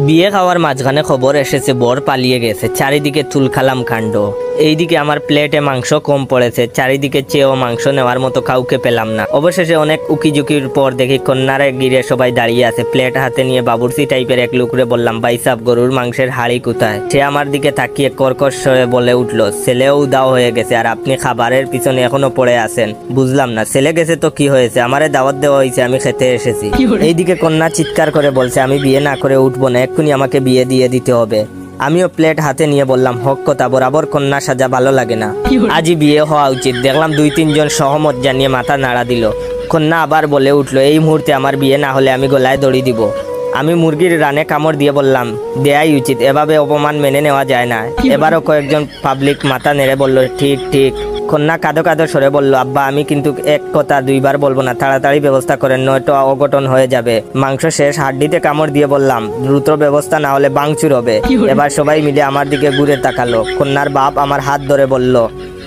বিয়ে খাওয়ার মাঝখানে খবর এসেছে বর পালিয়ে গেছে, চারিদিকে তুলখালাম কাণ্ড। এইদিকে আমার প্লেটে মাংস কম পড়েছে, চারিদিকে চেয়েও মাংস নেওয়ার মতো কাউকে পেলাম না। অবশেষে অনেক উকিঝুঁকির পর দেখি কন্যারে গিরে সবাই দাঁড়িয়ে আছে। প্লেট হাতে নিয়ে বাবুর্চি টাইপের এক লোকরে বললাম, ভাই সাব গরুর মাংসের হাড়ি কোথায়? সে আমার দিকে তাকিয়ে কর্কশ স্বরে বলে উঠলো, ছেলেও উদাও হয়ে গেছে আর আপনি খাবারের পিছনে এখনো পড়ে আছেন। বুঝলাম না, ছেলে গেছে তো কি হয়েছে, আমারে দাওয়াত দেওয়া হয়েছে, আমি খেতে এসেছি। এইদিকে কন্যা চিৎকার করে বলছে, আমি বিয়ে না করে উঠবো না, এক্ষুনি আমাকে বিয়ে দিয়ে দিতে হবে। আমিও প্লেট হাতে নিয়ে বললাম, হক কথা, বরাবর কন্যা সাজা ভালো লাগে না, আজই বিয়ে হওয়া উচিত। দেখলাম 2-3 জন সহমত জানিয়ে মাথা নাড়া দিল। কন্যা আবার বলে উঠলো, এই মুহূর্তে আমার বিয়ে না হলে আমি গলায় দড়ি দিব। আমি মুরগির রানে কামড় দিয়ে বললাম, দেয়াই উচিত, এভাবে অপমান মেনে নেওয়া যায় না। এবারও কয়েকজন পাবলিক মাথা নেড়ে বলল, ঠিক ঠিক। কন্যা কাঁদো কাঁদো সরে বলল, আব্বা আমি কিন্তু এক কথা 2বার বলবো না, তাড়াতাড়ি ব্যবস্থা করেন, নয়তো অঘটন হয়ে যাবে। মাংস শেষ, হাড্ডিতে কামড় দিয়ে বললাম, দ্রুত ব্যবস্থা না হলে ভাঙচুর হবে। এবার সবাই মিলে আমার দিকে ঘুরে তাকালো। কন্যার বাপ আমার হাত ধরে বলল,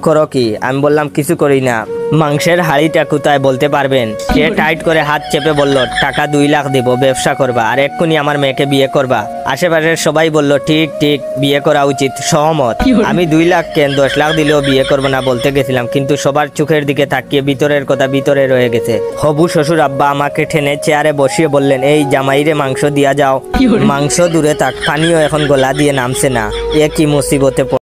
করো কি? আমি বললাম, কিছু করি না। মাংসের হাড়িটা কোথায় বলতে পারবেন? সে টাইট করে হাত চেপে বলল, টাকা 2 লাখ দিব, ব্যবসা করবা আর এক্ষুনি আমার মেয়েকে বিয়ে করবা। আশেপাশের সবাই বলল, ঠিক ঠিক, বিয়ে করা উচিত, সহমত। আমি 2 লাখ কেন 10 লাখ দিলেও বিয়ে করবো না বলতে গেছিলাম, কিন্তু সবার চোখের দিকে তাকিয়ে ভিতরের কথা ভিতরে রয়ে গেছে। হবু শ্বশুর আব্বা আমাকে টেনে চেয়ারে বসিয়ে বললেন, এই জামাইরে মাংস দিয়া যাও। মাংস দূরে থাক, পানিও এখন গলা দিয়ে নামছে না। এ কি মুসিবতে